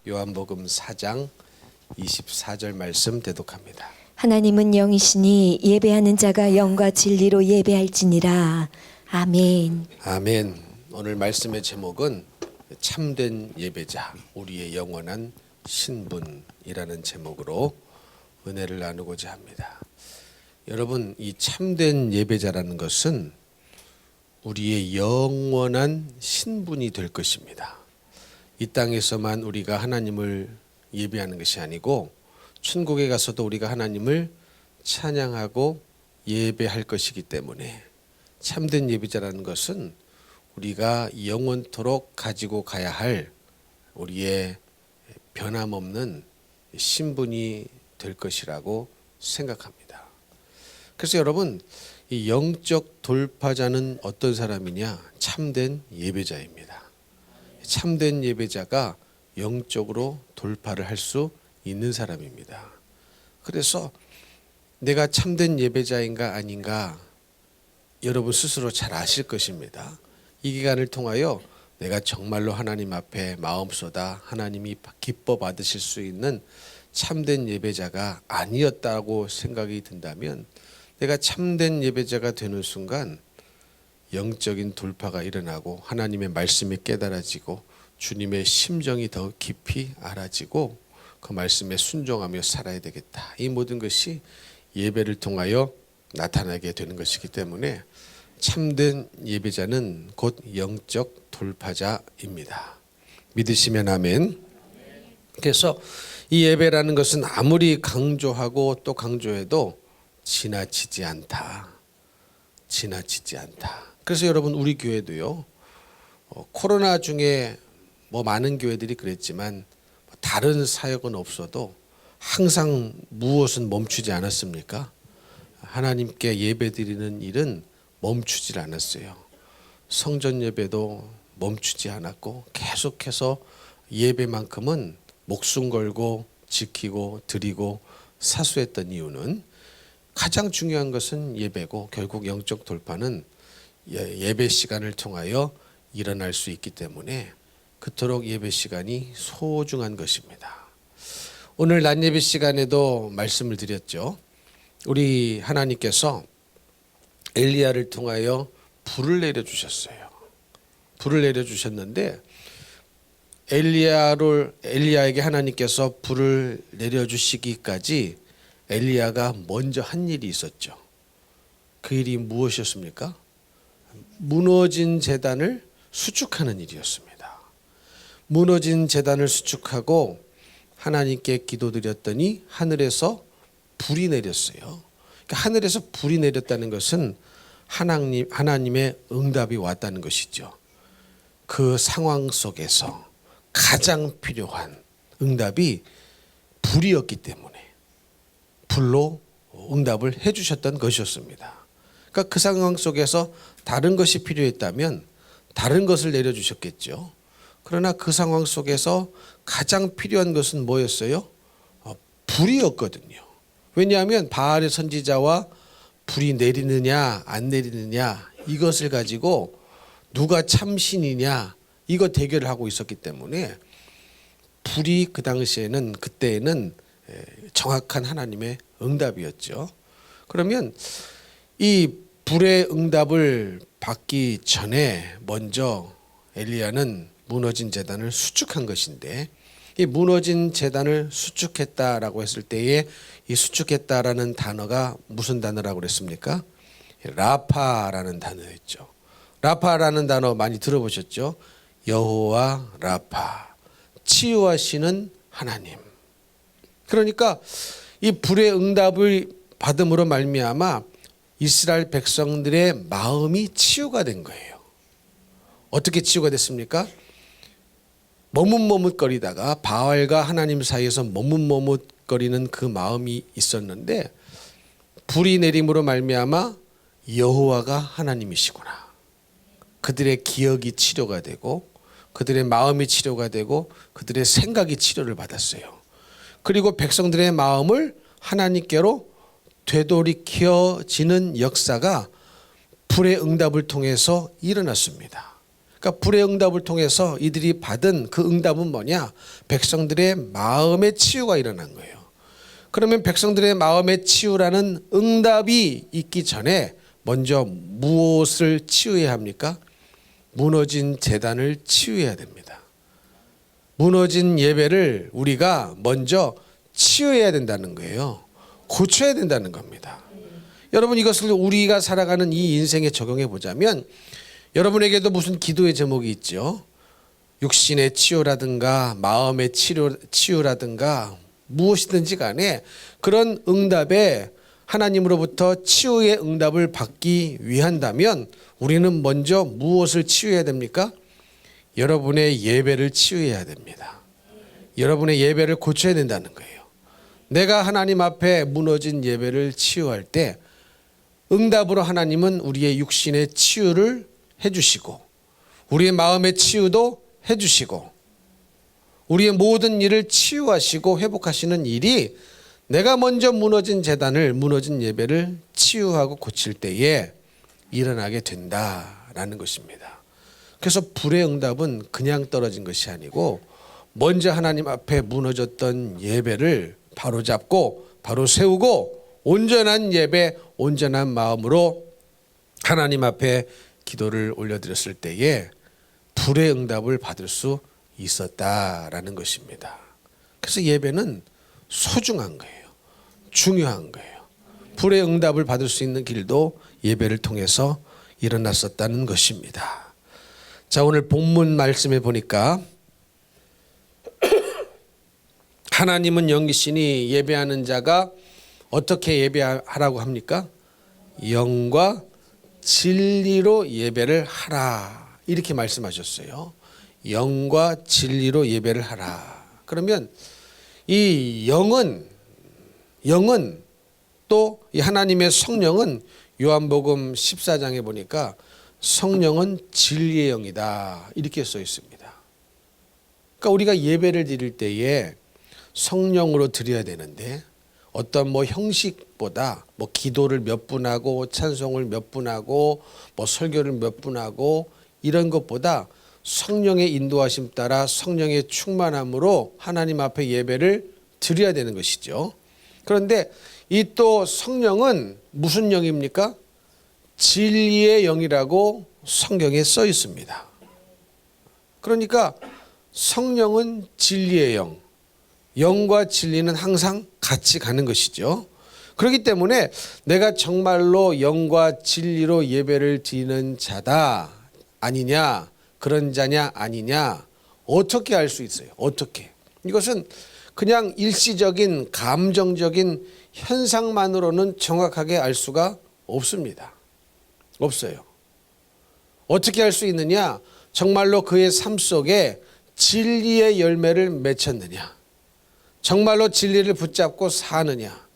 요한복음 4장 24절 말씀 대독합니다. 하나님은 영이시니 예배하는 자가 영과 진리로 예배할지니라. 아멘. 아멘. 오늘 말씀의 제목은 참된 예배자, 우리의 영원한 신분이라는 제목으로 은혜를 나누고자 합니다. 여러분, 이 참된 예배자라는 것은 우리의 영원한 신분이 될 것입니다. 이 땅에서만 우리가 하나님을 예배하는 것이 아니고 천국에 가서도 우리가 하나님을 찬양하고 예배할 것이기 때문에 참된 예배자라는 것은 우리가 영원토록 가지고 가야 할 우리의 변함없는 신분이 될 것이라고 생각합니다. 그래서 여러분, 이 영적 돌파자는 어떤 사람이냐? 참된 예배자입니다. 참된 예배자가 영적으로 돌파를 할 수 있는 사람입니다. 그래서 내가 참된 예배자인가 아닌가 여러분 스스로 잘 아실 것입니다. 이 기간을 통하여 내가 정말로 하나님 앞에 마음 쏟아 하나님이 기뻐 받으실 수 있는 참된 예배자가 아니었다고 생각이 든다면 내가 참된 예배자가 되는 순간 영적인 돌파가 일어나고 하나님의 말씀이 깨달아지고 주님의 심정이 더 깊이 알아지고 그 말씀에 순종하며 살아야 되겠다. 이 모든 것이 예배를 통하여 나타나게 되는 것이기 때문에 참된 예배자는 곧 영적 돌파자입니다. 믿으시면 아멘. 그래서 이 예배라는 것은 아무리 강조하고 또 강조해도 지나치지 않다. 지나치지 않다. 그래서 여러분, 우리 교회도요, 코로나 중에 많은 교회들이 그랬지만 다른 사역은 없어도 항상 무엇은 멈추지 않았습니까? 하나님께 예배드리는 일은 멈추질 않았어요. 성전 예배도 멈추지 않았고 계속해서 예배만큼은 목숨 걸고 지키고 드리고 사수했던 이유는 가장 중요한 것은 예배고 결국 영적 돌파는 예배 시간을 통하여 일어날 수 있기 때문에 그토록 예배 시간이 소중한 것입니다. 오늘 낮 예배 시간에도 말씀을 드렸죠. 우리 하나님께서 엘리야를 통하여 불을 내려주셨어요. 불을 내려주셨는데 엘리야에게 하나님께서 불을 내려주시기까지 엘리야가 먼저 한 일이 있었죠. 그 일이 무엇이었습니까? 무너진 제단을 수축하는 일이었습니다. 무너진 제단을 수축하고 하나님께 기도드렸더니 하늘에서 불이 내렸어요. 그러니까 하늘에서 불이 내렸다는 것은 하나님의 응답이 왔다는 것이죠. 그 상황 속에서 가장 필요한 응답이 불이었기 때문에 불로 응답을 해주셨던 것이었습니다. 그러니까 그 상황 속에서 다른 것이 필요했다면 다른 것을 내려주셨겠죠. 그러나 그 상황 속에서 가장 필요한 것은 뭐였어요? 불이었거든요. 왜냐하면 바알의 선지자와 불이 내리느냐 안 내리느냐 이것을 가지고 누가 참신이냐 이거 대결을 하고 있었기 때문에 불이 그 당시에는 그때에는 정확한 하나님의 응답이었죠. 그러면 이 불의 응답을 받기 전에 먼저 엘리야는 무너진 제단을 수축한 것인데 이 무너진 제단을 수축했다라고 했을 때에 이 수축했다라는 단어가 무슨 단어라고 그랬습니까? 라파라는 단어였죠. 라파라는 단어 많이 들어보셨죠? 여호와 라파, 치유하시는 하나님. 그러니까 이 불의 응답을 받음으로 말미암아 이스라엘 백성들의 마음이 치유가 된 거예요. 어떻게 치유가 됐습니까? 머뭇머뭇거리다가 바알과 하나님 사이에서 머뭇머뭇거리는 그 마음이 있었는데 불이 내림으로 말미암아 여호와가 하나님이시구나. 그들의 기억이 치료가 되고 그들의 마음이 치료가 되고 그들의 생각이 치료를 받았어요. 그리고 백성들의 마음을 하나님께로 되돌이켜지는 역사가 불의 응답을 통해서 일어났습니다. 그러니까 불의 응답을 통해서 이들이 받은 그 응답은 뭐냐? 백성들의 마음의 치유가 일어난 거예요. 그러면 백성들의 마음의 치유라는 응답이 있기 전에 먼저 무엇을 치유해야 합니까? 무너진 제단을 치유해야 됩니다. 무너진 예배를 우리가 먼저 치유해야 된다는 거예요. 고쳐야 된다는 겁니다. 여러분, 이것을 우리가 살아가는 이 인생에 적용해 보자면 여러분에게도 무슨 기도의 제목이 있죠. 육신의 치유라든가 마음의 치유라든가 무엇이든지 간에 그런 응답에 하나님으로부터 치유의 응답을 받기 위한다면 우리는 먼저 무엇을 치유해야 됩니까? 여러분의 예배를 치유해야 됩니다. 여러분의 예배를 고쳐야 된다는 거예요. 내가 하나님 앞에 무너진 예배를 치유할 때 응답으로 하나님은 우리의 육신의 치유를 해주시고 우리의 마음의 치유도 해주시고 우리의 모든 일을 치유하시고 회복하시는 일이 내가 먼저 무너진 제단을 무너진 예배를 치유하고 고칠 때에 일어나게 된다라는 것입니다. 그래서 불의 응답은 그냥 떨어진 것이 아니고 먼저 하나님 앞에 무너졌던 예배를 바로잡고 바로 세우고 온전한 예배 온전한 마음으로 하나님 앞에 기도를 올려드렸을 때에 불의 응답을 받을 수 있었다라는 것입니다. 그래서 예배는 소중한 거예요. 중요한 거예요. 불의 응답을 받을 수 있는 길도 예배를 통해서 일어났었다는 것입니다. 자, 오늘 본문 말씀에 보니까 하나님은 영이시니 예배하는 자가 어떻게 예배하라고 합니까? 영과 진리로 예배를 하라 이렇게 말씀하셨어요. 영과 진리로 예배를 하라. 그러면 이 영은 또 이 하나님의 성령은 요한복음 14장에 보니까 성령은 진리의 영이다 이렇게 써 있습니다. 그러니까 우리가 예배를 드릴 때에 성령으로 드려야 되는데 어떤 뭐 형식보다 뭐 기도를 몇 분 하고 찬송을 몇 분 하고 뭐 설교를 몇 분 하고 이런 것보다 성령의 인도하심 따라 성령의 충만함으로 하나님 앞에 예배를 드려야 되는 것이죠. 그런데 이 또 성령은 무슨 영입니까? 진리의 영이라고 성경에 써 있습니다. 그러니까 성령은 진리의 영, 영과 진리는 항상 같이 가는 것이죠. 그렇기 때문에 내가 정말로 영과 진리로 예배를 드리는 자다 아니냐, 그런 자냐 아니냐 어떻게 알 수 있어요? 어떻게? 이것은 그냥 일시적인 감정적인 현상만으로는 정확하게 알 수가 없습니다. 없어요. 어떻게 할 수 있느냐? 정말로 그의 삶 속에 진리의 열매를 맺혔느냐? 정말로 진리를 붙잡고 사느냐?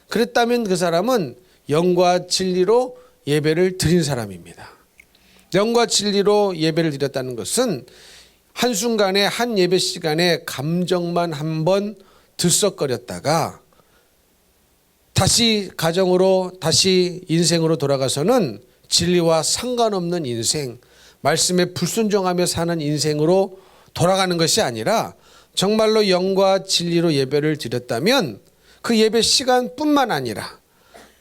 그랬다면 그 사람은 영과 진리로 예배를 드린 사람입니다. 영과 진리로 예배를 드렸다는 것은 한순간에 한 예배 시간에 감정만 한번 들썩거렸다가 다시 가정으로 다시 인생으로 돌아가서는 진리와 상관없는 인생, 말씀에 불순종하며 사는 인생으로 돌아가는 것이 아니라 정말로 영과 진리로 예배를 드렸다면 그 예배 시간뿐만 아니라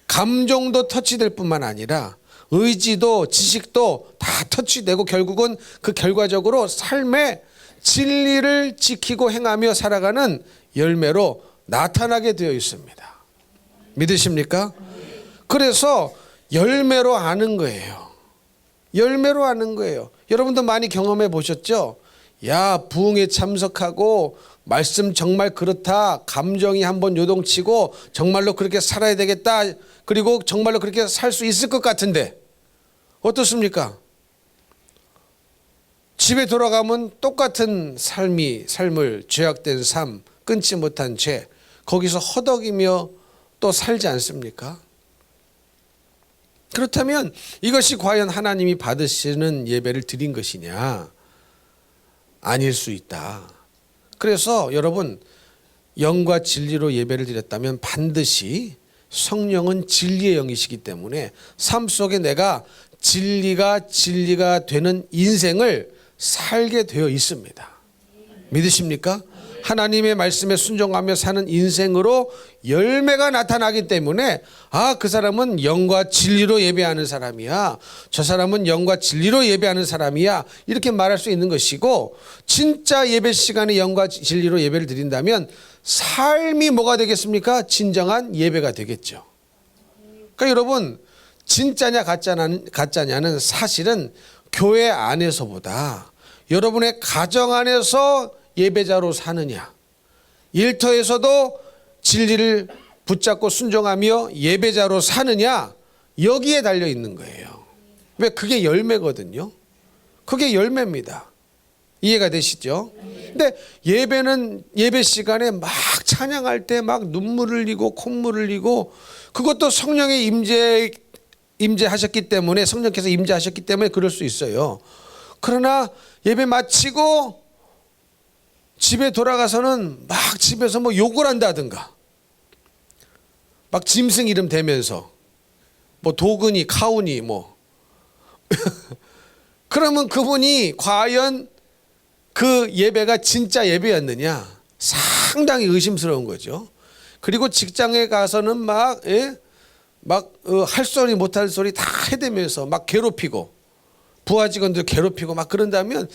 감정도 터치될 뿐만 아니라 의지도 지식도 다 터치되고 결국은 그 결과적으로 삶의 진리를 지키고 행하며 살아가는 열매로 나타나게 되어 있습니다. 믿으십니까? 그래서 열매로 아는 거예요. 열매로 아는 거예요. 여러분도 많이 경험해 보셨죠? 야, 부흥에 참석하고 말씀 정말 그렇다. 감정이 한번 요동치고 정말로 그렇게 살아야 되겠다. 그리고 정말로 그렇게 살 수 있을 것 같은데 어떻습니까? 집에 돌아가면 똑같은 삶을 죄악된 삶, 끊지 못한 죄, 거기서 허덕이며 또 살지 않습니까? 그렇다면 이것이 과연 하나님이 받으시는 예배를 드린 것이냐? 아닐 수 있다. 그래서 여러분, 영과 진리로 예배를 드렸다면 반드시 성령은 진리의 영이시기 때문에 삶 속에 내가 진리가 되는 인생을 살게 되어 있습니다. 믿으십니까? 하나님의 말씀에 순종하며 사는 인생으로 열매가 나타나기 때문에 그 사람은 영과 진리로 예배하는 사람이야. 저 사람은 영과 진리로 예배하는 사람이야. 이렇게 말할 수 있는 것이고, 진짜 예배 시간에 영과 진리로 예배를 드린다면 삶이 뭐가 되겠습니까? 진정한 예배가 되겠죠. 그러니까 여러분, 진짜냐 가짜냐는 사실은 교회 안에서보다 여러분의 가정 안에서 예배자로 사느냐, 일터에서도 진리를 붙잡고 순종하며 예배자로 사느냐, 여기에 달려 있는 거예요. 왜? 그게 열매거든요. 그게 열매입니다. 이해가 되시죠? 근데 예배는 예배 시간에 막 찬양할 때 막 눈물을 흘리고 콧물을 흘리고, 그것도 성령의 임재하셨기 때문에, 성령께서 임재하셨기 때문에 그럴 수 있어요. 그러나 예배 마치고 집에 돌아가서는 막 집에서 뭐 욕을 한다든가, 막 짐승 이름 대면서 뭐 도그니 카우니 뭐 그러면 그분이 과연 그 예배가 진짜 예배였느냐, 상당히 의심스러운 거죠. 그리고 직장에 가서는 막 할 소리 못할 소리 다 해대면서 막 괴롭히고, 부하 직원들 괴롭히고 막 그런다면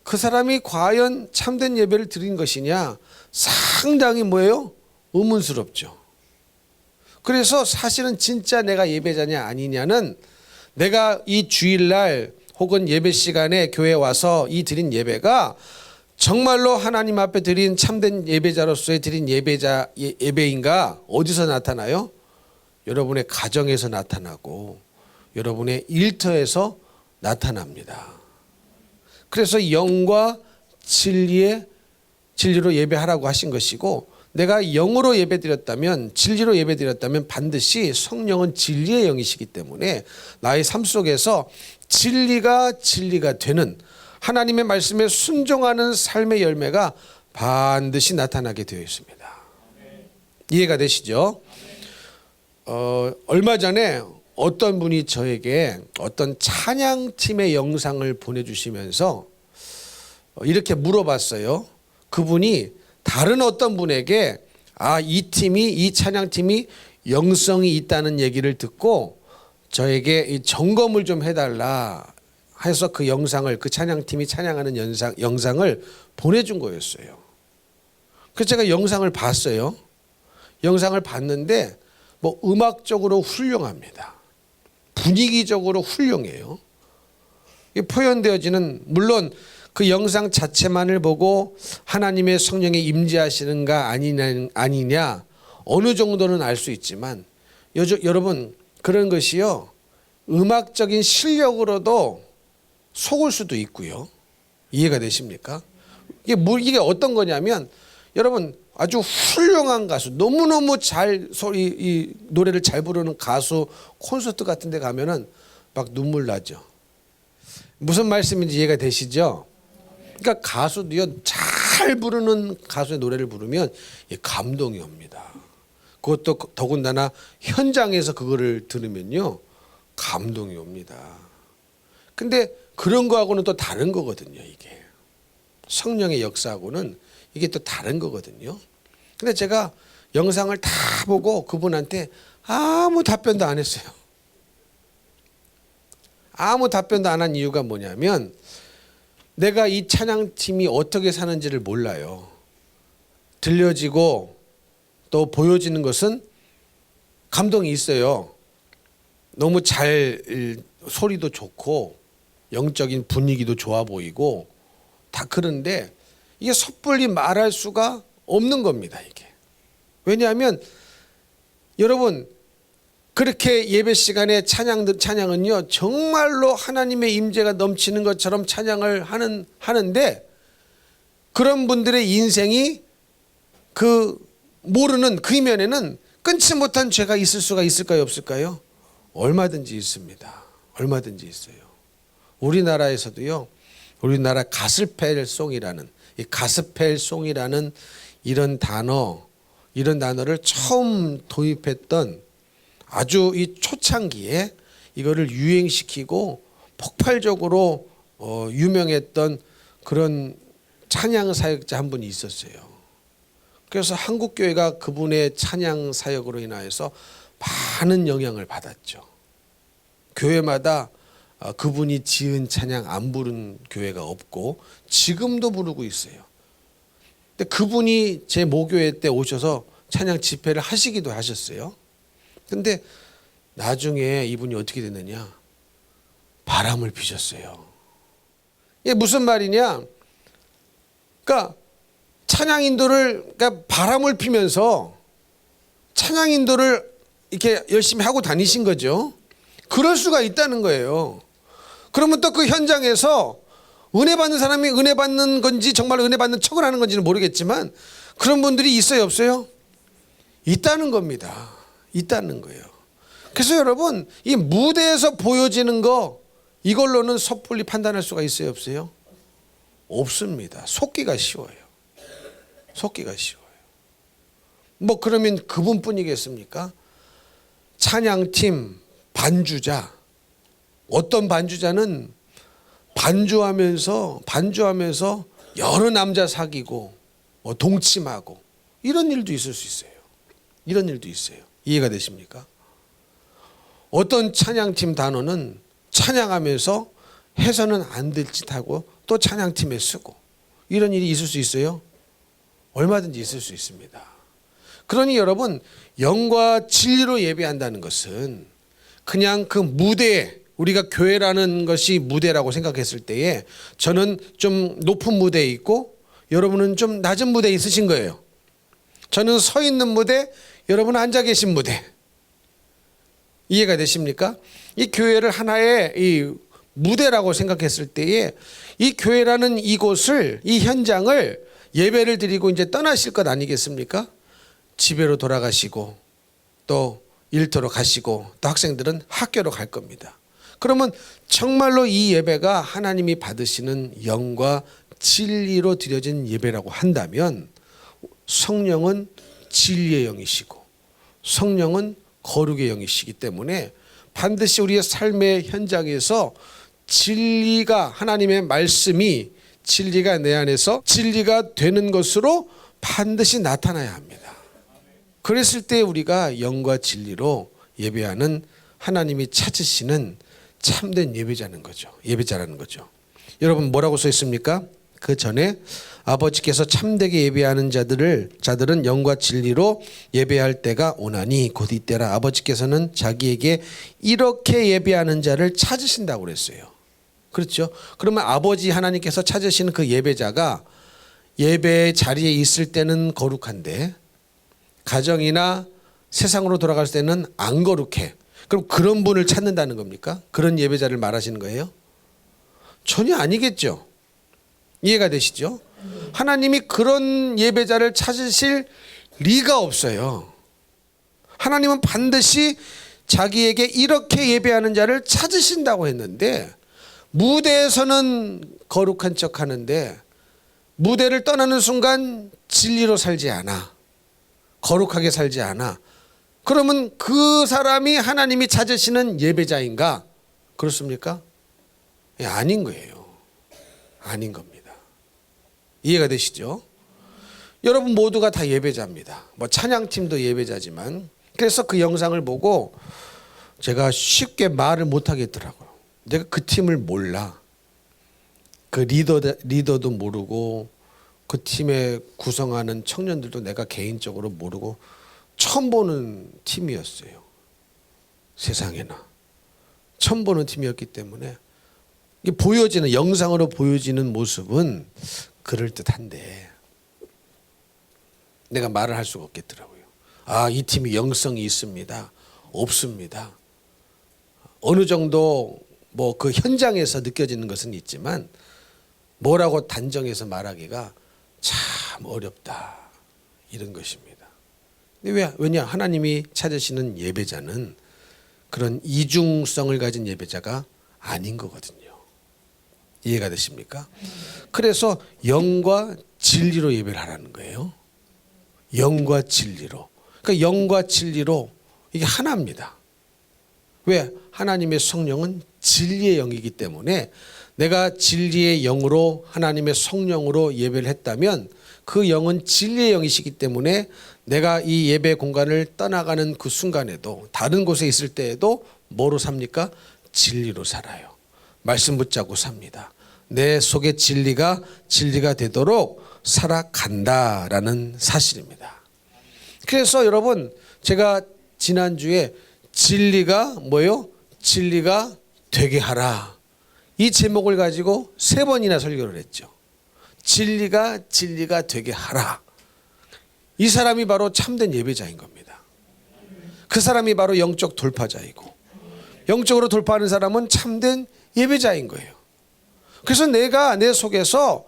그 사람이 과연 참된 예배를 드린 것이냐, 상당히 뭐예요? 의문스럽죠. 그래서 사실은 진짜 내가 예배자냐 아니냐는, 내가 이 주일날 혹은 예배 시간에 교회에 와서 이 드린 예배가 정말로 하나님 앞에 드린 참된 예배자로서의 드린 예배인가, 어디서 나타나요? 여러분의 가정에서 나타나고 여러분의 일터에서 나타납니다. 그래서 영과 진리로 예배하라고 하신 것이고, 내가 영으로 예배드렸다면, 진리로 예배드렸다면 반드시 성령은 진리의 영이시기 때문에 나의 삶 속에서 진리가 되는, 하나님의 말씀에 순종하는 삶의 열매가 반드시 나타나게 되어 있습니다. 이해가 되시죠? 얼마 전에 어떤 분이 저에게 어떤 찬양팀의 영상을 보내주시면서 이렇게 물어봤어요. 그분이 다른 어떤 분에게 이 찬양팀이 영성이 있다는 얘기를 듣고 저에게 이 점검을 좀 해달라 해서 그 영상을, 그 찬양팀이 찬양하는 영상을 보내준 거였어요. 그래서 제가 영상을 봤어요. 영상을 봤는데 뭐 음악적으로 훌륭합니다. 분위기적으로 훌륭해요. 표현되어지는, 물론 그 영상 자체만을 보고 하나님의 성령이 임재하시는가 아니냐 어느 정도는 알 수 있지만, 여러분 그런 것이요, 음악적인 실력으로도 속을 수도 있고요. 이해가 되십니까? 이게 어떤 거냐면, 여러분 아주 훌륭한 가수, 너무너무 이 노래를 잘 부르는 가수 콘서트 같은 데 가면은 막 눈물 나죠. 무슨 말씀인지 이해가 되시죠? 그러니까 가수도요, 잘 부르는 가수의 노래를 부르면 감동이 옵니다. 그것도 더군다나 현장에서 그거를 들으면요, 감동이 옵니다. 근데 그런 거하고는 또 다른 거거든요. 이게 성령의 역사하고는 이게 또 다른 거거든요. 근데 제가 영상을 다 보고 그분한테 아무 답변도 안 했어요. 아무 답변도 안 한 이유가 뭐냐면, 내가 이 찬양팀이 어떻게 사는지를 몰라요. 들려지고 또 보여지는 것은 감동이 있어요. 너무 소리도 좋고 영적인 분위기도 좋아 보이고 다 그런데, 이게 섣불리 말할 수가 없는 겁니다. 이게 왜냐하면 여러분, 그렇게 예배 시간에 찬양은요, 정말로 하나님의 임재가 넘치는 것처럼 찬양을 하는데, 그런 분들의 인생이 모르는 그 이면에는 끊지 못한 죄가 있을 수가 있을까요, 없을까요? 얼마든지 있습니다. 얼마든지 있어요. 우리나라에서도요, 우리나라 가스펠송이라는 이런 단어를 처음 도입했던, 아주 이 초창기에 이거를 유행시키고 폭발적으로 유명했던 그런 찬양 사역자 한 분이 있었어요. 그래서 한국 교회가 그분의 찬양 사역으로 인하여서 많은 영향을 받았죠. 교회마다 그분이 지은 찬양 안 부른 교회가 없고 지금도 부르고 있어요. 근데 그분이 제 모교회 때 오셔서 찬양 집회를 하시기도 하셨어요. 근데 나중에 이분이 어떻게 됐느냐? 바람을 피셨어요. 이게 무슨 말이냐? 그러니까 찬양 인도를, 그러니까 바람을 피면서 찬양 인도를 이렇게 열심히 하고 다니신 거죠. 그럴 수가 있다는 거예요. 그러면 또 그 현장에서 은혜 받는 사람이 은혜 받는 건지 정말 은혜 받는 척을 하는 건지는 모르겠지만 그런 분들이 있어요, 없어요? 있다는 겁니다. 있다는 거예요. 그래서 여러분, 이 무대에서 보여지는 거 이걸로는 섣불리 판단할 수가 있어요, 없어요? 없습니다. 속기가 쉬워요. 속기가 쉬워요. 뭐 그러면 그분뿐이겠습니까? 찬양팀 반주자, 어떤 반주자는 반주하면서 여러 남자 사귀고 동침하고 이런 일도 있을 수 있어요. 이런 일도 있어요. 이해가 되십니까? 어떤 찬양팀 단원은 찬양하면서 해서는 안 될 짓 하고 또 찬양팀에 쓰고 이런 일이 있을 수 있어요? 얼마든지 있을 수 있습니다. 그러니 여러분, 영과 진리로 예배한다는 것은 그냥 그 무대에, 우리가 교회라는 것이 무대라고 생각했을 때에 저는 좀 높은 무대에 있고 여러분은 좀 낮은 무대에 있으신 거예요. 저는 서 있는 무대, 여러분은 앉아 계신 무대. 이해가 되십니까? 이 교회를 하나의 이 무대라고 생각했을 때에 이 교회라는 이곳을, 이 현장을 예배를 드리고 이제 떠나실 것 아니겠습니까? 집에로 돌아가시고 또 일터로 가시고 또 학생들은 학교로 갈 겁니다. 그러면 정말로 이 예배가 하나님이 받으시는 영과 진리로 드려진 예배라고 한다면 성령은 진리의 영이시고 성령은 거룩의 영이시기 때문에 반드시 우리의 삶의 현장에서 진리가, 하나님의 말씀이 진리가 내 안에서 진리가 되는 것으로 반드시 나타나야 합니다. 그랬을 때 우리가 영과 진리로 예배하는 하나님이 찾으시는 참된 예배자라는 거죠. 여러분, 뭐라고 써 있습니까? 그 전에 아버지께서 참되게 예배하는 자들은 영과 진리로 예배할 때가 오나니 곧 이때라. 아버지께서는 자기에게 이렇게 예배하는 자를 찾으신다고 그랬어요. 그렇죠? 그러면 아버지 하나님께서 찾으시는 그 예배자가 예배 자리에 있을 때는 거룩한데 가정이나 세상으로 돌아갈 때는 안 거룩해. 그럼 그런 분을 찾는다는 겁니까? 그런 예배자를 말하시는 거예요? 전혀 아니겠죠. 이해가 되시죠? 하나님이 그런 예배자를 찾으실 리가 없어요. 하나님은 반드시 자기에게 이렇게 예배하는 자를 찾으신다고 했는데 무대에서는 거룩한 척 하는데 무대를 떠나는 순간 진리로 살지 않아. 거룩하게 살지 않아. 그러면 그 사람이 하나님이 찾으시는 예배자인가? 그렇습니까? 예, 아닌 거예요. 아닌 겁니다. 이해가 되시죠? 여러분 모두가 다 예배자입니다. 뭐 찬양팀도 예배자지만, 그래서 그 영상을 보고 제가 쉽게 말을 못 하겠더라고요. 내가 그 팀을 몰라. 그 리더도 모르고 그 팀에 구성하는 청년들도 내가 개인적으로 모르고 처음 보는 팀이었어요. 세상에나 처음 보는 팀이었기 때문에 이게 보여지는, 영상으로 보여지는 모습은 그럴듯한데 내가 말을 할 수가 없겠더라고요. 아, 이 팀이 영성이 있습니다. 없습니다. 어느 정도 뭐 그 현장에서 느껴지는 것은 있지만 뭐라고 단정해서 말하기가 참 어렵다, 이런 것입니다. 근데 왜냐? 하나님이 찾으시는 예배자는 그런 이중성을 가진 예배자가 아닌 거거든요. 이해가 되십니까? 그래서 영과 진리로 예배를 하라는 거예요. 영과 진리로. 그러니까 영과 진리로 이게 하나입니다. 왜? 하나님의 성령은 진리의 영이기 때문에 내가 진리의 영으로 하나님의 성령으로 예배를 했다면 그 영은 진리의 영이시기 때문에 내가 이 예배 공간을 떠나가는 그 순간에도 다른 곳에 있을 때에도 뭐로 삽니까? 진리로 살아요. 말씀 붙잡고 삽니다. 내 속에 진리가 되도록 살아간다라는 사실입니다. 그래서 여러분 제가 지난주에 진리가 뭐요? 진리가 되게 하라. 이 제목을 가지고 3번이나 설교를 했죠. 진리가 되게 하라. 이 사람이 바로 참된 예배자인 겁니다. 그 사람이 바로 영적 돌파자이고 영적으로 돌파하는 사람은 참된 예배자인 거예요. 그래서 내가 내 속에서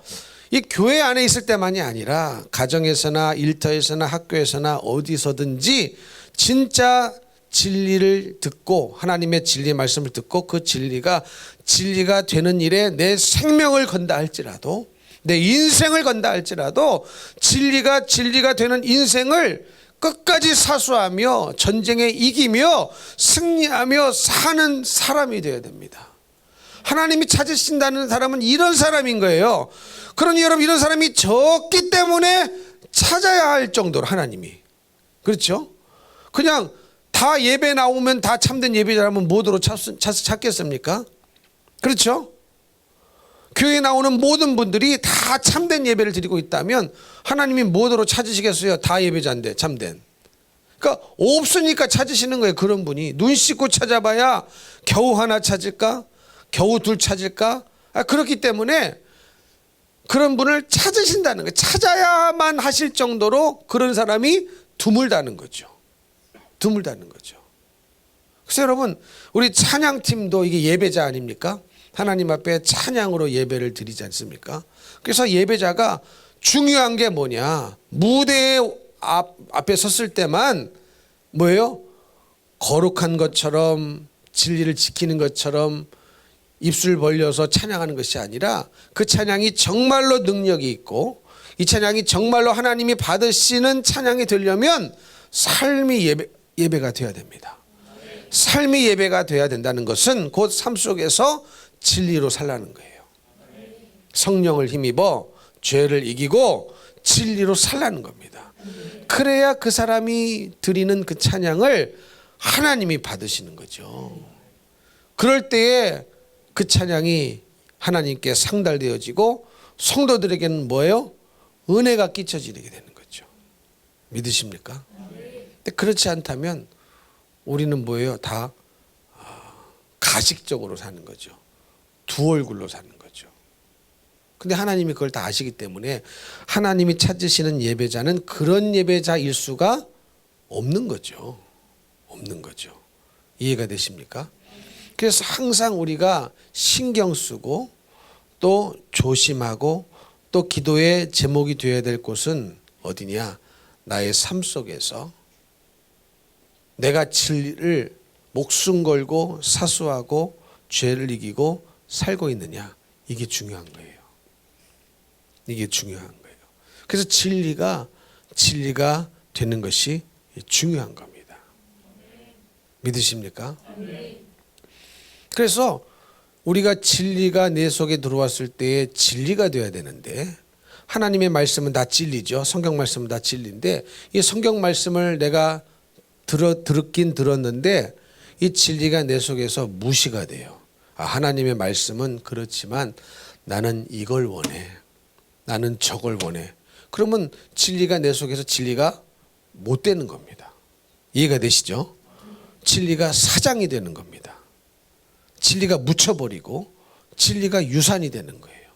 이 교회 안에 있을 때만이 아니라 가정에서나 일터에서나 학교에서나 어디서든지 진짜 진리를 듣고 하나님의 진리의 말씀을 듣고 그 진리가 되는 일에 내 생명을 건다 할지라도 내 인생을 건다 할지라도 진리가 되는 인생을 끝까지 사수하며 전쟁에 이기며 승리하며 사는 사람이 되어야 됩니다. 하나님이 찾으신다는 사람은 이런 사람인 거예요. 그러니 여러분 이런 사람이 적기 때문에 찾아야 할 정도로 하나님이 그렇죠? 그냥 다 예배 나오면 다 참된 예배자라면 뭐로 찾겠습니까? 그렇죠? 교회에 나오는 모든 분들이 다 참된 예배를 드리고 있다면 하나님이 뭐로 찾으시겠어요? 다 예배자인데 참된. 그러니까 없으니까 찾으시는 거예요. 그런 분이 눈 씻고 찾아봐야 겨우 하나 찾을까? 겨우 둘 찾을까? 그렇기 때문에 그런 분을 찾으신다는 거예요. 찾아야만 하실 정도로 그런 사람이 드물다는 거죠. 드물다는 거죠. 그래서 여러분 우리 찬양팀도 이게 예배자 아닙니까? 하나님 앞에 찬양으로 예배를 드리지 않습니까? 그래서 예배자가 중요한 게 뭐냐? 무대 앞에 섰을 때만 뭐예요? 거룩한 것처럼 진리를 지키는 것처럼 입술 벌려서 찬양하는 것이 아니라 그 찬양이 정말로 능력이 있고 이 찬양이 정말로 하나님이 받으시는 찬양이 되려면 삶이 예배가 되어야 됩니다. 삶이 예배가 되어야 된다는 것은 곧 삶 속에서 진리로 살라는 거예요. 성령을 힘입어 죄를 이기고 진리로 살라는 겁니다. 그래야 그 사람이 드리는 그 찬양을 하나님이 받으시는 거죠. 그럴 때에 그 찬양이 하나님께 상달되어지고 성도들에게는 뭐예요? 은혜가 끼쳐지게 되는 거죠. 믿으십니까? 근데 그렇지 않다면 우리는 뭐예요? 다 가식적으로 사는 거죠. 두 얼굴로 사는 거죠. 근데 하나님이 그걸 다 아시기 때문에 하나님이 찾으시는 예배자는 그런 예배자일 수가 없는 거죠. 없는 거죠. 이해가 되십니까? 그래서 항상 우리가 신경 쓰고 또 조심하고 또 기도의 제목이 되어야 될 곳은 어디냐? 나의 삶 속에서 내가 진리를 목숨 걸고 사수하고 죄를 이기고 살고 있느냐. 이게 중요한 거예요. 이게 중요한 거예요. 그래서 진리가 되는 것이 중요한 겁니다. 믿으십니까? 그래서 우리가 진리가 내 속에 들어왔을 때에 진리가 되어야 되는데 하나님의 말씀은 다 진리죠. 성경 말씀은 다 진리인데 이 성경 말씀을 내가 듣긴 들었는데 이 진리가 내 속에서 무시가 돼요. 하나님의 말씀은 그렇지만 나는 이걸 원해. 나는 저걸 원해. 그러면 진리가 내 속에서 진리가 못 되는 겁니다. 이해가 되시죠? 진리가 사장이 되는 겁니다. 진리가 묻혀버리고 진리가 유산이 되는 거예요.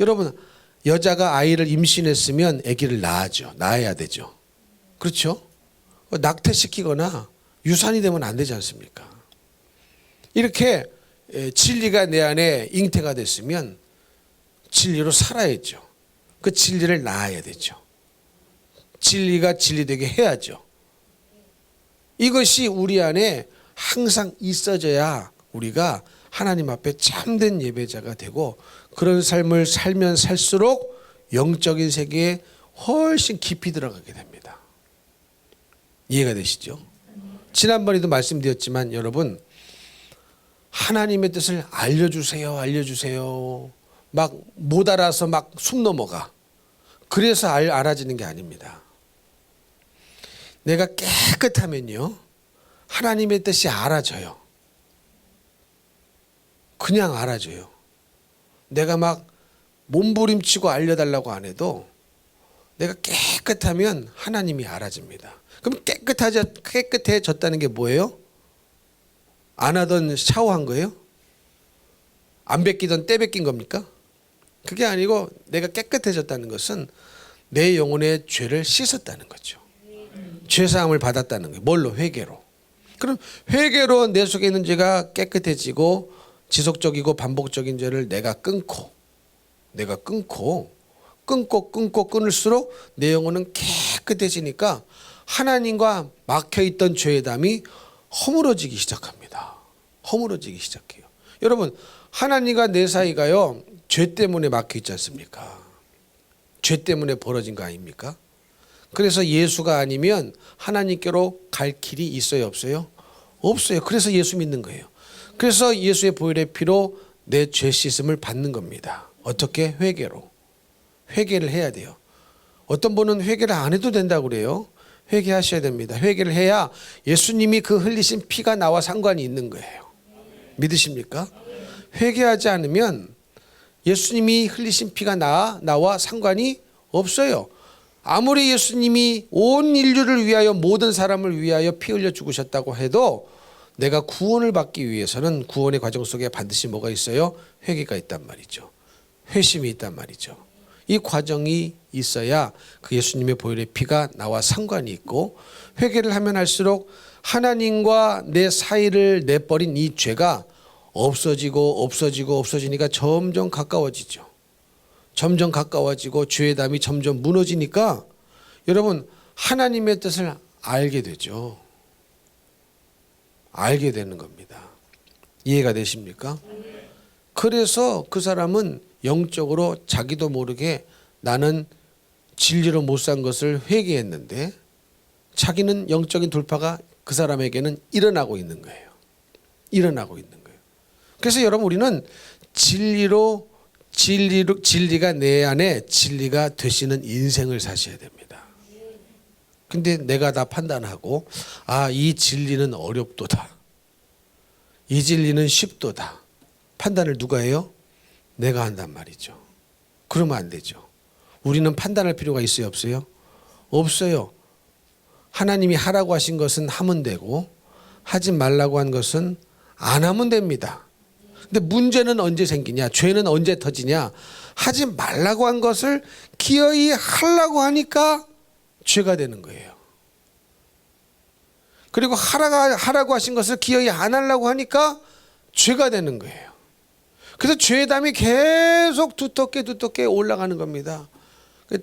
여러분 여자가 아이를 임신했으면 아기를 낳아야 되죠. 그렇죠? 낙태시키거나 유산이 되면 안 되지 않습니까? 이렇게 진리가 내 안에 잉태가 됐으면 진리로 살아야죠. 그 진리를 낳아야 되죠. 진리가 진리되게 해야죠. 이것이 우리 안에 항상 있어져야 우리가 하나님 앞에 참된 예배자가 되고 그런 삶을 살면 살수록 영적인 세계에 훨씬 깊이 들어가게 됩니다. 이해가 되시죠? 지난번에도 말씀드렸지만 여러분 하나님의 뜻을 알려주세요, 알려주세요. 막 못 알아서 막 숨 넘어가. 그래서 알아지는 게 아닙니다. 내가 깨끗하면요, 하나님의 뜻이 알아져요. 그냥 알아져요. 내가 막 몸부림치고 알려달라고 안 해도 내가 깨끗하면 하나님이 알아집니다. 그럼 깨끗해졌다는 게 뭐예요? 안 하던 샤워한 거예요? 안 뺏기던 때 뺏긴 겁니까? 그게 아니고 내가 깨끗해졌다는 것은 내 영혼의 죄를 씻었다는 거죠. 죄사함을 받았다는 거예요. 뭘로? 회개로. 그럼 회개로 내 속에 있는 죄가 깨끗해지고 지속적이고 반복적인 죄를 내가 끊고 끊을수록 내 영혼은 깨끗해지니까 하나님과 막혀있던 죄의 담이 허물어지기 시작합니다. 허물어지기 시작해요. 여러분, 하나님과 내 사이가요, 죄 때문에 막혀있지 않습니까? 죄 때문에 벌어진 거 아닙니까? 그래서 예수가 아니면 하나님께로 갈 길이 있어요, 없어요? 없어요. 그래서 예수 믿는 거예요. 그래서 예수의 보혈의 피로 내 죄 씻음을 받는 겁니다. 어떻게? 회개로. 회개를 해야 돼요. 어떤 분은 회개를 안 해도 된다고 그래요. 회개하셔야 됩니다. 회개를 해야 예수님이 그 흘리신 피가 나와 상관이 있는 거예요. 믿으십니까? 회개하지 않으면 예수님이 흘리신 피가 나와 상관이 없어요. 아무리 예수님이 온 인류를 위하여 모든 사람을 위하여 피 흘려 죽으셨다고 해도 내가 구원을 받기 위해서는 구원의 과정 속에 반드시 뭐가 있어요? 회개가 있단 말이죠. 회심이 있단 말이죠. 이 과정이 있어야 그 예수님의 보혈의 피가 나와 상관이 있고, 회개를 하면 할수록 하나님과 내 사이를 내버린 이 죄가 없어지니까 점점 가까워지죠. 점점 가까워지고 죄의 담이 점점 무너지니까 여러분, 하나님의 뜻을 알게 되죠. 알게 되는 겁니다. 이해가 되십니까? 그래서 그 사람은 영적으로 자기도 모르게 나는 진리로 못 산 것을 회개했는데 자기는 영적인 돌파가 그 사람에게는 일어나고 있는 거예요. 일어나고 있는 거예요. 그래서 여러분, 우리는 진리가 내 안에 진리가 되시는 인생을 사셔야 됩니다. 근데 내가 다 판단하고, 이 진리는 어렵도다, 이 진리는 쉽도다, 판단을 누가 해요? 내가 한단 말이죠. 그러면 안 되죠. 우리는 판단할 필요가 있어요, 없어요? 없어요. 하나님이 하라고 하신 것은 하면 되고, 하지 말라고 한 것은 안 하면 됩니다. 근데 문제는 언제 생기냐? 죄는 언제 터지냐? 하지 말라고 한 것을 기어이 하려고 하니까 죄가 되는 거예요. 그리고 하라고 하신 것을 기어이 안 하려고 하니까 죄가 되는 거예요. 그래서 죄의 담이 계속 두텁게 올라가는 겁니다.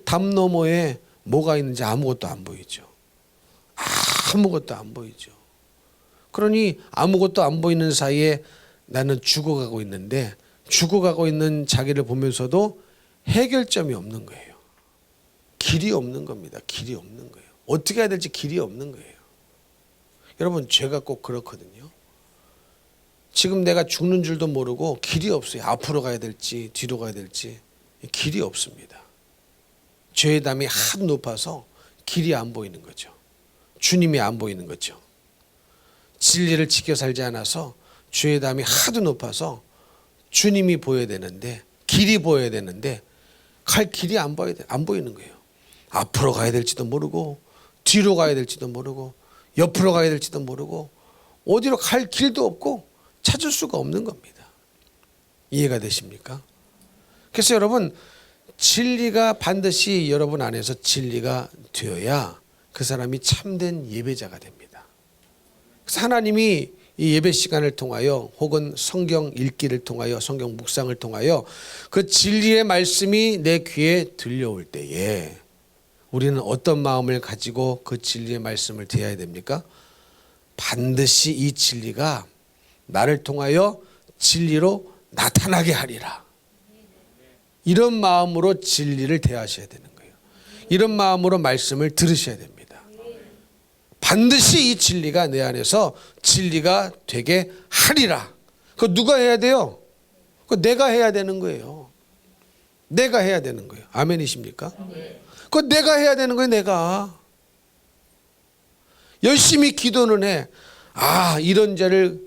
담 너머에 뭐가 있는지 아무것도 안 보이죠. 아무것도 안 보이죠. 그러니 아무것도 안 보이는 사이에 나는 죽어가고 있는데, 죽어가고 있는 자기를 보면서도 해결점이 없는 거예요. 길이 없는 겁니다. 길이 없는 거예요. 어떻게 해야 될지 길이 없는 거예요. 여러분, 죄가 꼭 그렇거든요. 지금 내가 죽는 줄도 모르고 길이 없어요. 앞으로 가야 될지 뒤로 가야 될지 길이 없습니다. 죄의 담이 하도 높아서 길이 안 보이는 거죠. 주님이 안 보이는 거죠. 진리를 지켜 살지 않아서 죄의 담이 하도 높아서 주님이 보여야 되는데, 길이 보여야 되는데 갈 길이 안 보이는 거예요. 앞으로 가야 될지도 모르고 뒤로 가야 될지도 모르고 옆으로 가야 될지도 모르고 어디로 갈 길도 없고 찾을 수가 없는 겁니다. 이해가 되십니까? 그래서 여러분, 진리가 반드시 여러분 안에서 진리가 되어야 그 사람이 참된 예배자가 됩니다. 그래서 하나님이 이 예배 시간을 통하여 혹은 성경 읽기를 통하여 성경 묵상을 통하여 그 진리의 말씀이 내 귀에 들려올 때에 우리는 어떤 마음을 가지고 그 진리의 말씀을 대해야 됩니까? 반드시 이 진리가 나를 통하여 진리로 나타나게 하리라. 이런 마음으로 진리를 대하셔야 되는 거예요. 이런 마음으로 말씀을 들으셔야 됩니다. 반드시 이 진리가 내 안에서 진리가 되게 하리라. 그거 누가 해야 돼요? 그거 내가 해야 되는 거예요. 내가 해야 되는 거예요. 아멘이십니까? 그거 내가 해야 되는 거예요. 내가 열심히 기도는 해. 이런 죄를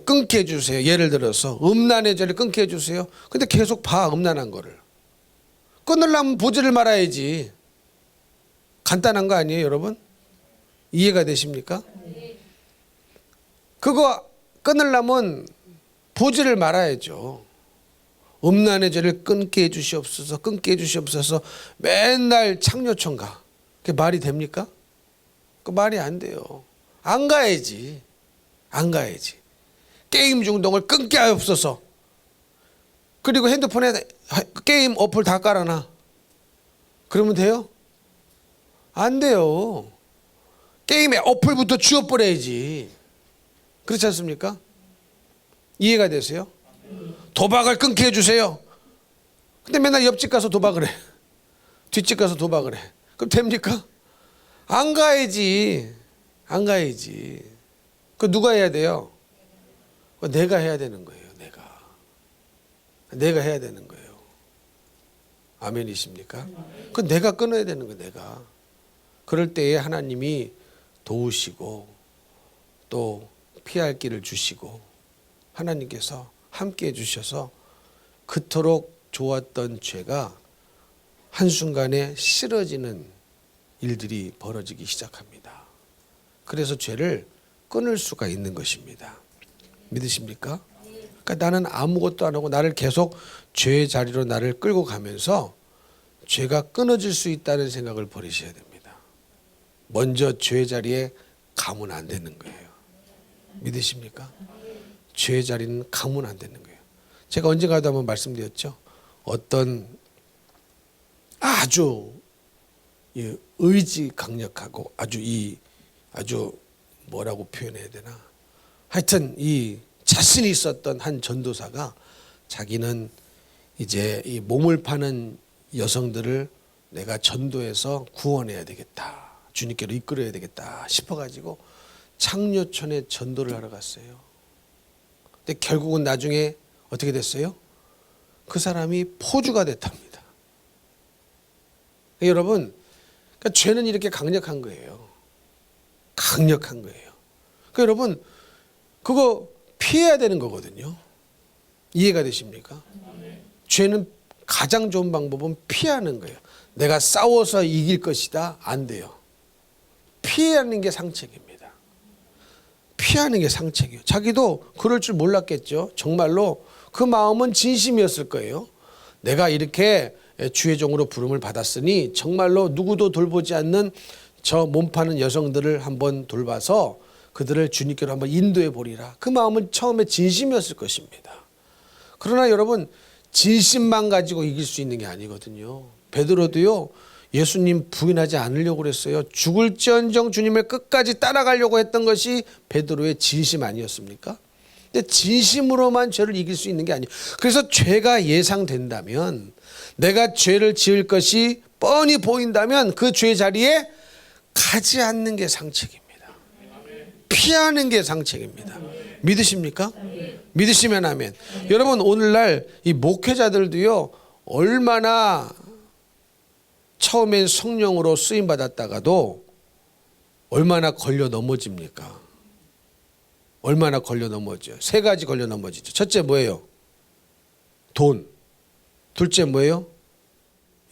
끊게 해주세요. 예를 들어서 음란의 죄를 끊게 해주세요. 근데 계속 봐, 음란한 거를. 끊으려면 보지를 말아야지. 간단한 거 아니에요, 여러분? 이해가 되십니까? 그거 끊으려면 보지를 말아야죠. 음란의 죄를 끊게 해주시옵소서, 끊게 해주시옵소서. 맨날 창녀촌 가. 그게 말이 됩니까? 그 말이 안 돼요. 안 가야지. 안 가야지. 게임 중독을 끊게 하옵소서. 그리고 핸드폰에 게임 어플 다 깔아놔. 그러면 돼요? 안 돼요. 게임의 어플부터 지워버려야지. 그렇지 않습니까? 이해가 되세요? 도박을 끊게 해주세요. 근데 맨날 옆집 가서 도박을 해. 뒷집 가서 도박을 해. 그럼 됩니까? 안 가야지. 안 가야지. 그 누가 해야 돼요? 내가 해야 되는 거예요. 내가 해야 되는 거예요. 아멘이십니까? 그 내가 끊어야 되는 거예요. 내가. 그럴 때에 하나님이 도우시고 또 피할 길을 주시고 하나님께서 함께 해주셔서 그토록 좋았던 죄가 한순간에 싫어지는 일들이 벌어지기 시작합니다. 그래서 죄를 끊을 수가 있는 것입니다. 믿으십니까? 그러니까 나는 아무것도 안 하고 나를 계속 죄의 자리로 나를 끌고 가면서 죄가 끊어질 수 있다는 생각을 버리셔야 됩니다. 먼저 죄의 자리에 가면 안 되는 거예요. 믿으십니까? 죄의 자리는 가면 안 되는 거예요. 제가 언젠가도 한번 말씀드렸죠. 어떤 아주 의지 강력하고 아주 뭐라고 표현해야 되나? 하여튼 이 자신이 있었던 한 전도사가 자기는 이제 이 몸을 파는 여성들을 내가 전도해서 구원해야 되겠다. 주님께로 이끌어야 되겠다 싶어가지고 창녀촌에 전도를 하러 갔어요. 근데 결국은 나중에 어떻게 됐어요? 그 사람이 포주가 됐답니다. 여러분, 그러니까 죄는 이렇게 강력한 거예요. 강력한 거예요. 그러니까 여러분, 그거 피해야 되는 거거든요. 이해가 되십니까? 죄는 가장 좋은 방법은 피하는 거예요. 내가 싸워서 이길 것이다. 안 돼요. 피하는 게 상책입니다. 피하는 게 상책이에요. 자기도 그럴 줄 몰랐겠죠. 정말로 그 마음은 진심이었을 거예요. 내가 이렇게 주의 종으로 부름을 받았으니 정말로 누구도 돌보지 않는 저 몸 파는 여성들을 한번 돌봐서 그들을 주님께로 한번 인도해 보리라. 그 마음은 처음에 진심이었을 것입니다. 그러나 여러분, 진심만 가지고 이길 수 있는 게 아니거든요. 베드로도요, 예수님 부인하지 않으려고 그랬어요. 죽을지언정 주님을 끝까지 따라가려고 했던 것이 베드로의 진심 아니었습니까? 근데 진심으로만 죄를 이길 수 있는 게 아니에요. 그래서 죄가 예상된다면, 내가 죄를 지을 것이 뻔히 보인다면 그 죄 자리에 가지 않는 게 상책입니다. 피하는 게 상책입니다. 믿으십니까? 믿으시면 아멘. 여러분, 오늘날 이 목회자들도요, 얼마나 처음엔 성령으로 쓰임 받았다가도 얼마나 걸려 넘어집니까? 얼마나 걸려 넘어져요? 세 가지 걸려 넘어지죠. 첫째 뭐예요? 돈. 둘째 뭐예요?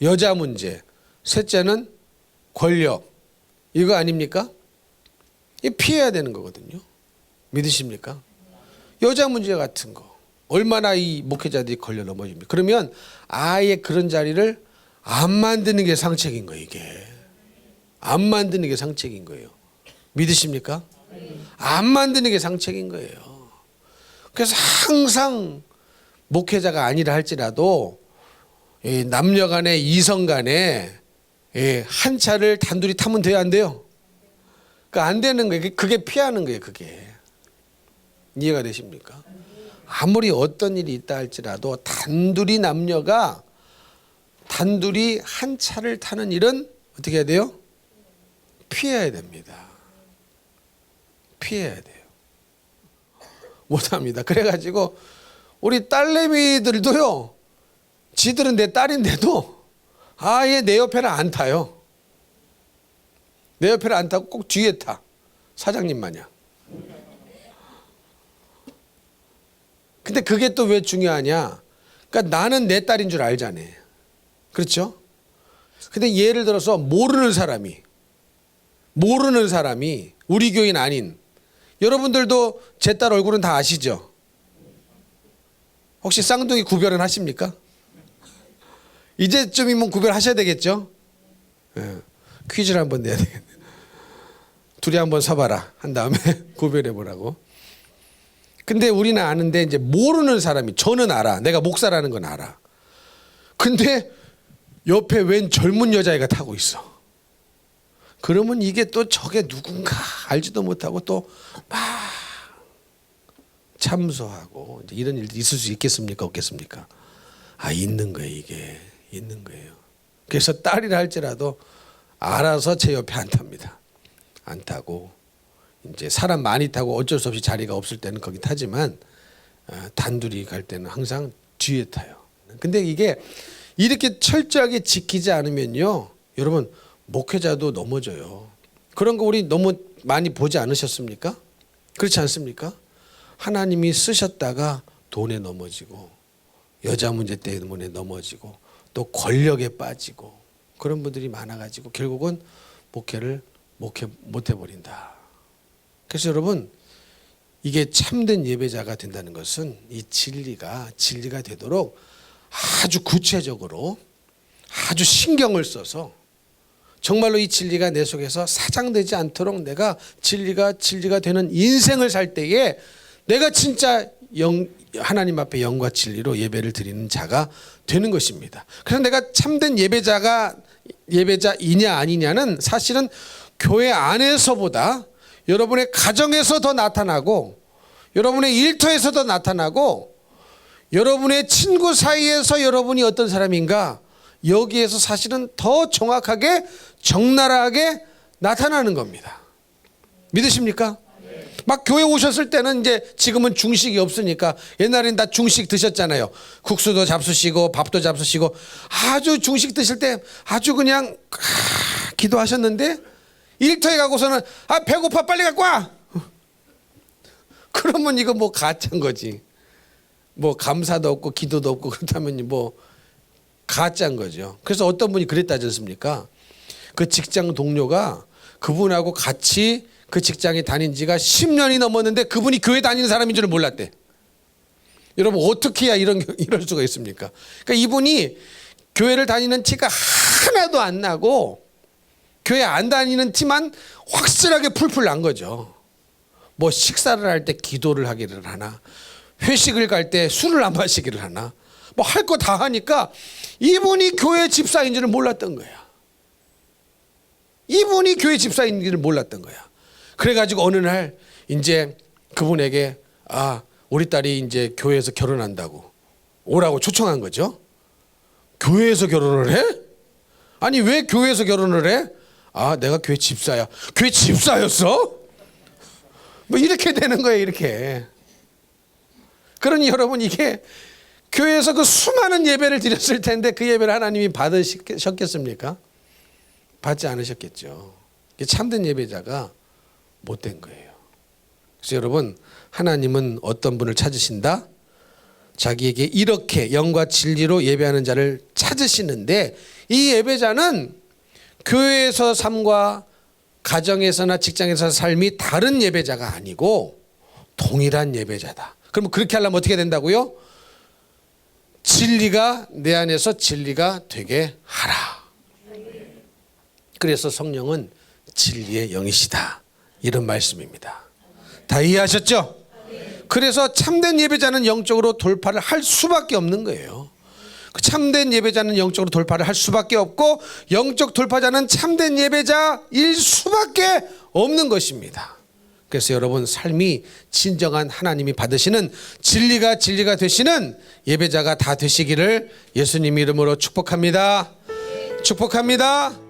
여자 문제. 셋째는 권력. 이거 아닙니까? 이 피해야 되는 거거든요. 믿으십니까? 여자 문제 같은 거. 얼마나 이 목회자들이 걸려 넘어집니까? 그러면 아예 그런 자리를 안 만드는 게 상책인 거예요, 이게. 안 만드는 게 상책인 거예요. 믿으십니까? 안 만드는 게 상책인 거예요. 그래서 항상 목회자가 아니라 할지라도 남녀 간에 이성 간에 한 차를 단둘이 타면 돼요, 안 돼요? 그러니까 안 되는 거예요. 그게 피하는 거예요, 그게. 이해가 되십니까? 아무리 어떤 일이 있다 할지라도 단둘이 남녀가 단둘이 한 차를 타는 일은 어떻게 해야 돼요? 피해야 됩니다. 피해야 돼요. 못합니다. 그래가지고 우리 딸내미들도요, 지들은 내 딸인데도 아예 내 옆에는 안 타요. 내 옆에는 안 타고 꼭 뒤에 타. 사장님 마냥. 근데 그게 또 왜 중요하냐? 그러니까 나는 내 딸인 줄 알잖아. 그렇죠? 근데 예를 들어서 모르는 사람이 우리 교인 아닌, 여러분들도 제 딸 얼굴은 다 아시죠? 혹시 쌍둥이 구별은 하십니까? 이제쯤이면 구별하셔야 되겠죠? 예. 퀴즈를 한번 내야 되겠네. 둘이 한번 서봐라 한 다음에 구별해 보라고. 근데 우리는 아는데 이제 모르는 사람이, 저는 알아. 내가 목사라는 건 알아. 근데 옆에 웬 젊은 여자애가 타고 있어. 그러면 이게 또 저게 누군가 알지도 못하고 또 막 참소하고 이제 이런 일도 있을 수 있겠습니까? 없겠습니까? 아, 있는 거예요. 이게 있는 거예요. 그래서 딸이라 할지라도 알아서 제 옆에 안 탑니다. 안 타고 이제 사람 많이 타고 어쩔 수 없이 자리가 없을 때는 거기 타지만 단둘이 갈 때는 항상 뒤에 타요. 근데 이게 이렇게 철저하게 지키지 않으면요, 여러분 목회자도 넘어져요. 그런 거 우리 너무 많이 보지 않으셨습니까? 그렇지 않습니까? 하나님이 쓰셨다가 돈에 넘어지고 여자 문제 때문에 넘어지고 또 권력에 빠지고 그런 분들이 많아가지고 결국은 목회 못 해버린다. 그래서 여러분, 이게 참된 예배자가 된다는 것은 이 진리가 되도록 아주 구체적으로 아주 신경을 써서 정말로 이 진리가 내 속에서 사장되지 않도록 내가 진리가 되는 인생을 살 때에 내가 진짜 하나님 앞에 영과 진리로 예배를 드리는 자가 되는 것입니다. 그래서 내가 참된 예배자이냐 아니냐는 사실은 교회 안에서보다 여러분의 가정에서 더 나타나고, 여러분의 일터에서 더 나타나고, 여러분의 친구 사이에서 여러분이 어떤 사람인가, 여기에서 사실은 더 정확하게 적나라하게 나타나는 겁니다. 믿으십니까? 막 교회 오셨을 때는 이제 지금은 중식이 없으니까, 옛날에는 다 중식 드셨잖아요. 국수도 잡수시고 밥도 잡수시고 아주 중식 드실 때 아주 그냥 기도하셨는데 일터에 가고서는 배고파 빨리 갖고 와. 그러면 이거 뭐 가짜인 거지. 뭐 감사도 없고 기도도 없고 그렇다면 뭐 가짜인 거죠. 그래서 어떤 분이 그랬다지 않습니까? 그 직장 동료가 그분하고 같이 그 직장에 다닌 지가 10년이 넘었는데 그분이 교회 다니는 사람인 줄 몰랐대. 여러분 어떻게 해야 이럴 수가 있습니까? 그러니까 이분이 교회를 다니는 티가 하나도 안 나고 교회 안 다니는 티만 확실하게 풀풀 난 거죠. 뭐 식사를 할 때 기도를 하기를 하나, 회식을 갈 때 술을 안 마시기를 하나, 뭐 할 거 다 하니까 이분이 교회 집사인지를 몰랐던 거야. 이분이 교회 집사인지를 몰랐던 거야. 그래가지고 어느 날 이제 그분에게 우리 딸이 이제 교회에서 결혼한다고 오라고 초청한 거죠. 교회에서 결혼을 해? 아니 왜 교회에서 결혼을 해? 내가 교회 집사야. 교회 집사였어? 뭐 이렇게 되는 거예요. 이렇게. 그러니 여러분, 이게 교회에서 그 수많은 예배를 드렸을 텐데 그 예배를 하나님이 받으셨겠습니까? 받지 않으셨겠죠. 참된 예배자가 못된 거예요. 그래서 여러분, 하나님은 어떤 분을 찾으신다? 자기에게 이렇게 영과 진리로 예배하는 자를 찾으시는데, 이 예배자는 교회에서 삶과 가정에서나 직장에서 삶이 다른 예배자가 아니고 동일한 예배자다. 그럼 그렇게 하려면 어떻게 된다고요? 진리가 내 안에서 진리가 되게 하라. 그래서 성령은 진리의 영이시다, 이런 말씀입니다. 다 이해하셨죠? 그래서 참된 예배자는 영적으로 돌파를 할 수밖에 없는 거예요. 참된 예배자는 영적으로 돌파를 할 수밖에 없고, 영적 돌파자는 참된 예배자일 수밖에 없는 것입니다. 그래서 여러분, 삶이 진정한 하나님이 받으시는 진리가 되시는 예배자가 다 되시기를 예수님 이름으로 축복합니다. 축복합니다.